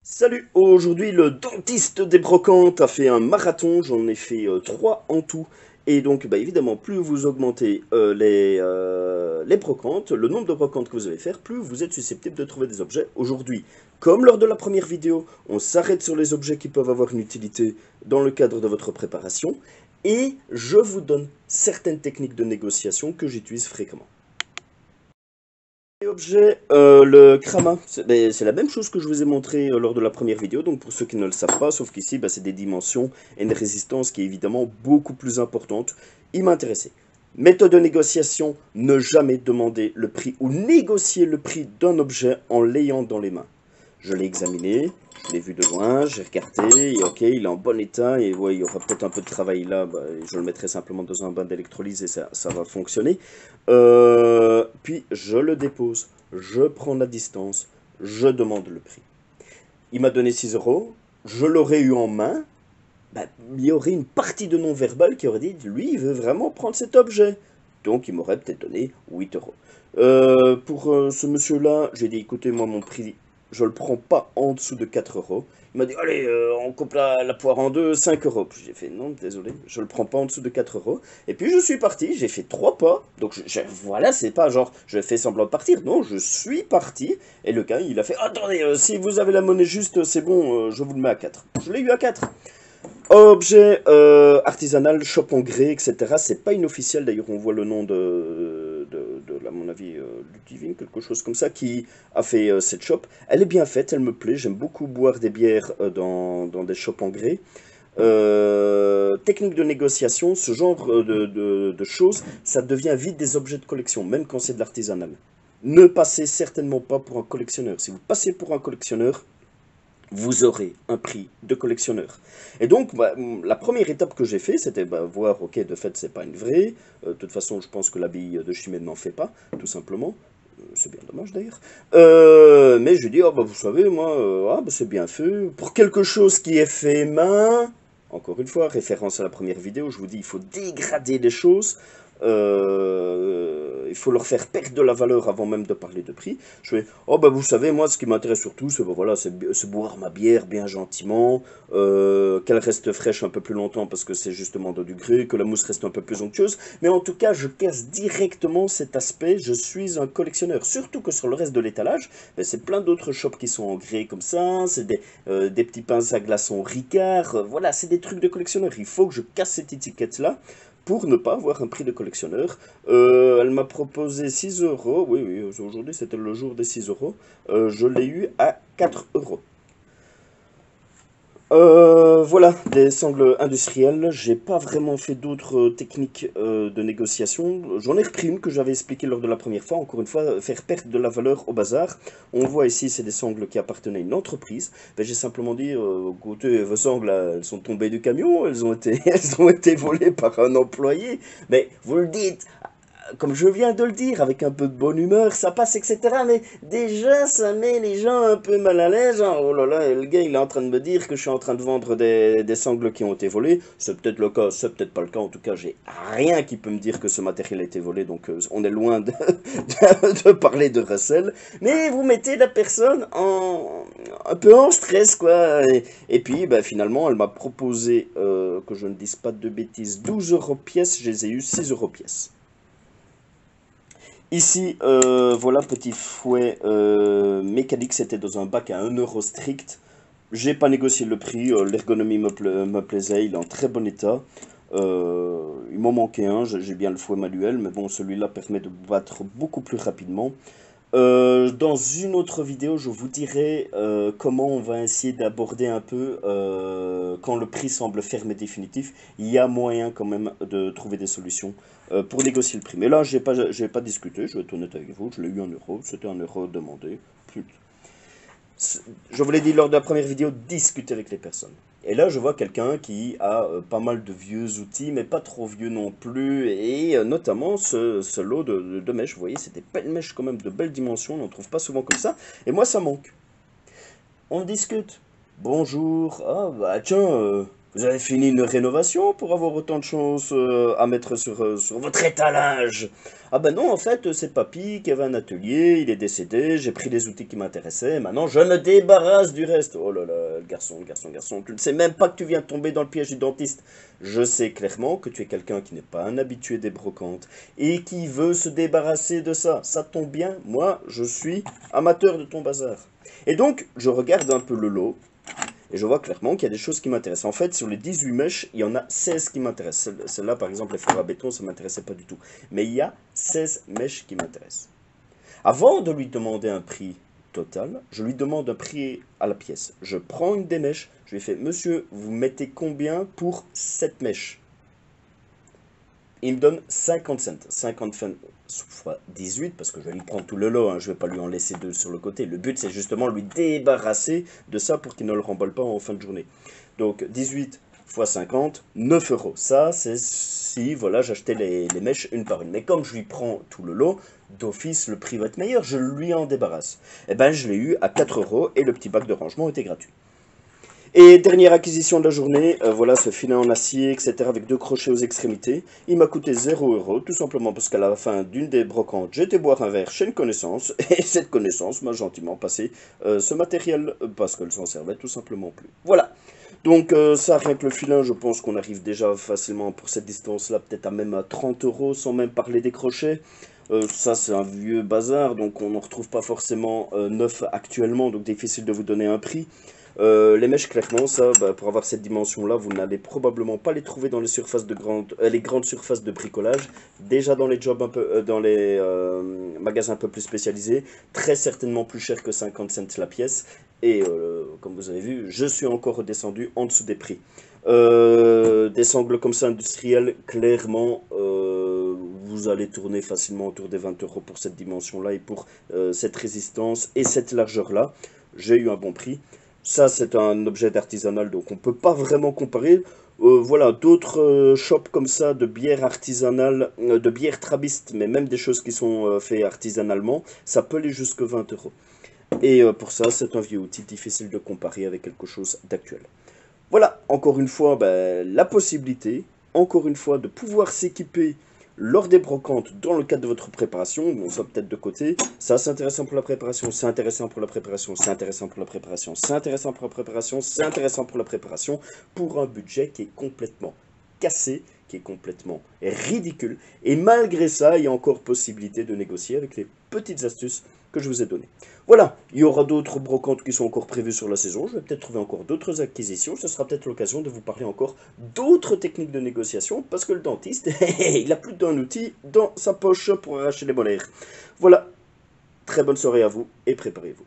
Salut, aujourd'hui le dentiste des brocantes a fait un marathon, j'en ai fait 3 en tout. Et donc évidemment plus vous augmentez les brocantes, le nombre de brocantes que vous allez faire, plus vous êtes susceptible de trouver des objets. Aujourd'hui, comme lors de la première vidéo, on s'arrête sur les objets qui peuvent avoir une utilité dans le cadre de votre préparation. Et je vous donne certaines techniques de négociation que j'utilise fréquemment. Objet, le Krama, c'est la même chose que je vous ai montré lors de la première vidéo, donc pour ceux qui ne le savent pas, sauf qu'ici c'est des dimensions et une résistance qui est évidemment beaucoup plus importante. Il m'a intéressé. Méthode de négociation, ne jamais demander le prix ou négocier le prix d'un objet en l'ayant dans les mains. Je l'ai examiné, je l'ai vu de loin, j'ai regardé, et ok, il est en bon état, et ouais, il y aura peut-être un peu de travail là, je le mettrai simplement dans un bain d'électrolyse et ça va fonctionner. Puis je le dépose, je prends la distance, je demande le prix. Il m'a donné 6 euros, je l'aurais eu en main, il y aurait une partie de non-verbal qui aurait dit, lui, il veut vraiment prendre cet objet. Donc il m'aurait peut-être donné 8 euros. Pour ce monsieur-là, j'ai dit, écoutez, moi, mon prix, je le prends pas en dessous de 4 euros. Il m'a dit, allez, on coupe la poire en deux, 5 euros. Puis j'ai fait, non, désolé, je le prends pas en dessous de 4 euros. Et puis je suis parti, j'ai fait 3 pas. Donc voilà, c'est pas genre, je fais semblant de partir. Non, je suis parti. Et le gars, il a fait, attendez, si vous avez la monnaie juste, c'est bon, je vous le mets à 4. Je l'ai eu à 4. Objet artisanal, shop en grès, etc. C'est pas inofficiel, d'ailleurs on voit le nom à mon avis, Ludivine, quelque chose comme ça, qui a fait cette shop. Elle est bien faite, elle me plaît, j'aime beaucoup boire des bières dans des shops en grès. Technique de négociation, ce genre de choses, ça devient vite des objets de collection, même quand c'est de l'artisanal. Ne passez certainement pas pour un collectionneur. Si vous passez pour un collectionneur, vous aurez un prix de collectionneur. Et donc, la première étape que j'ai fait, c'était voir, ok, de fait, c'est pas une vraie. De toute façon, je pense que la bille de Chimène n'en fait pas, tout simplement. C'est bien dommage d'ailleurs. Mais je dis, oh, vous savez, moi, c'est bien fait. Pour quelque chose qui est fait main, encore une fois, référence à la première vidéo, je vous dis, il faut dégrader les choses. Il faut leur faire perdre de la valeur avant même de parler de prix. Je fais, oh vous savez, moi ce qui m'intéresse surtout, c'est voilà, c'est boire ma bière bien gentiment, qu'elle reste fraîche un peu plus longtemps parce que c'est justement de du grès, que la mousse reste un peu plus onctueuse. Mais en tout cas, je casse directement cet aspect, je suis un collectionneur. Surtout que sur le reste de l'étalage, c'est plein d'autres shops qui sont en grès comme ça, c'est des petits pains à glaçons Ricard, voilà, c'est des trucs de collectionneur. Il faut que je casse cette étiquette-là pour ne pas avoir un prix de collectionneur. Elle m'a proposé 6 euros. Oui, oui, aujourd'hui c'était le jour des 6 euros. Je l'ai eu à 4 euros. Voilà, des sangles industrielles. J'ai pas vraiment fait d'autres techniques de négociation. J'en ai repris une que j'avais expliquée lors de la première fois. Encore une fois, faire perdre de la valeur au bazar. On voit ici, c'est des sangles qui appartenaient à une entreprise. J'ai simplement dit, écoutez, vos sangles, là, elles sont tombées du camion, elles ont été volées par un employé. Mais vous le dites, comme je viens de le dire, avec un peu de bonne humeur, ça passe, etc. Mais déjà, ça met les gens un peu mal à l'aise. Genre, oh là là, le gars, il est en train de me dire que je suis en train de vendre des sangles qui ont été volées. C'est peut-être le cas, c'est peut-être pas le cas. En tout cas, j'ai rien qui peut me dire que ce matériel a été volé. Donc, on est loin de parler de recel. Mais vous mettez la personne un peu en stress, quoi. Et puis, finalement, elle m'a proposé, que je ne dise pas de bêtises, 12 euros pièce. Je les ai eu 6 euros pièce. Ici, voilà, petit fouet mécanique, c'était dans un bac à 1 euro strict. J'ai pas négocié le prix, l'ergonomie me plaisait, il est en très bon état. Il m'en manquait un, j'ai bien le fouet manuel, mais bon, celui-là permet de battre beaucoup plus rapidement. Dans une autre vidéo, je vous dirai comment on va essayer d'aborder un peu quand le prix semble ferme et définitif. Il y a moyen quand même de trouver des solutions pour négocier le prix. Mais là, j'ai pas discuté, je vais être honnête avec vous. Je l'ai eu en euros, c'était un euro demandé. Je vous l'ai dit lors de la première vidéo, discuter avec les personnes. Et là, je vois quelqu'un qui a pas mal de vieux outils, mais pas trop vieux non plus. Et notamment ce lot de mèches. Vous voyez, c'est des belles mèches quand même de belles dimensions. On n'en trouve pas souvent comme ça. Et moi, ça manque. On discute. Bonjour. Ah, tiens, Vous avez fini une rénovation pour avoir autant de choses à mettre sur votre étalage? Ah ben non, en fait, c'est papy qui avait un atelier, il est décédé, j'ai pris les outils qui m'intéressaient, maintenant je me débarrasse du reste. Oh là là, le garçon, tu ne sais même pas que tu viens de tomber dans le piège du dentiste. Je sais clairement que tu es quelqu'un qui n'est pas un habitué des brocantes et qui veut se débarrasser de ça. Ça tombe bien, moi, je suis amateur de ton bazar. Et donc, je regarde un peu le lot. Et je vois clairement qu'il y a des choses qui m'intéressent. En fait, sur les 18 mèches, il y en a 16 qui m'intéressent. Celle-là, par exemple, les fer à béton, ça ne m'intéressait pas du tout. Mais il y a 16 mèches qui m'intéressent. Avant de lui demander un prix total, je lui demande un prix à la pièce. Je prends une des mèches, je lui fais, monsieur, vous mettez combien pour cette mèche? Il me donne 50 cents. 50 cents fois 18, parce que je vais lui prendre tout le lot, hein, je ne vais pas lui en laisser deux sur le côté. Le but, c'est justement lui débarrasser de ça pour qu'il ne le remballe pas en fin de journée. Donc 18 fois 50, 9 euros. Ça, c'est si voilà, j'achetais les mèches une par une. Mais comme je lui prends tout le lot, d'office, le prix va être meilleur, je lui en débarrasse. Et ben, je l'ai eu à 4 euros et le petit bac de rangement était gratuit. Et dernière acquisition de la journée, voilà ce filet en acier, etc. avec deux crochets aux extrémités. Il m'a coûté 0 euros, tout simplement parce qu'à la fin d'une des brocantes, j'étais boire un verre chez une connaissance, et cette connaissance m'a gentiment passé ce matériel, parce qu'elle s'en servait tout simplement plus. Voilà. Donc ça, rien que le filin, je pense qu'on arrive déjà facilement pour cette distance-là, peut-être à même à 30 euros, sans même parler des crochets. Ça, c'est un vieux bazar, donc on n'en retrouve pas forcément neuf actuellement, donc difficile de vous donner un prix. Les mèches, clairement, ça, bah, pour avoir cette dimension-là, vous n'allez probablement pas les trouver dans les surfaces les grandes surfaces de bricolage. Déjà dans les jobs un peu, dans les magasins un peu plus spécialisés, très certainement plus cher que 50 cents la pièce. Et comme vous avez vu, je suis encore redescendu en dessous des prix. Des sangles comme ça industrielles, clairement, vous allez tourner facilement autour des 20 euros pour cette dimension-là et pour cette résistance et cette largeur-là. J'ai eu un bon prix. Ça, c'est un objet d'artisanal, donc on ne peut pas vraiment comparer. Voilà, d'autres shops comme ça de bière artisanale, de bière trabiste, mais même des choses qui sont faites artisanalement, ça peut aller jusque 20 euros. Et pour ça, c'est un vieux outil difficile de comparer avec quelque chose d'actuel. Voilà, encore une fois, ben, la possibilité, encore une fois, de pouvoir s'équiper lors des brocantes dans le cadre de votre préparation. Bon, ça peut-être de côté. Ça, c'est intéressant pour la préparation, c'est intéressant pour la préparation, c'est intéressant pour la préparation, c'est intéressant pour la préparation, c'est intéressant pour la préparation, pour un budget qui est complètement cassé, qui est complètement ridicule. Et malgré ça, il y a encore possibilité de négocier avec les petites astuces que je vous ai données. Voilà, il y aura d'autres brocantes qui sont encore prévues sur la saison. Je vais peut-être trouver encore d'autres acquisitions. Ce sera peut-être l'occasion de vous parler encore d'autres techniques de négociation, parce que le dentiste, il a plus d'un outil dans sa poche pour arracher les molaires. Voilà, très bonne soirée à vous et préparez-vous.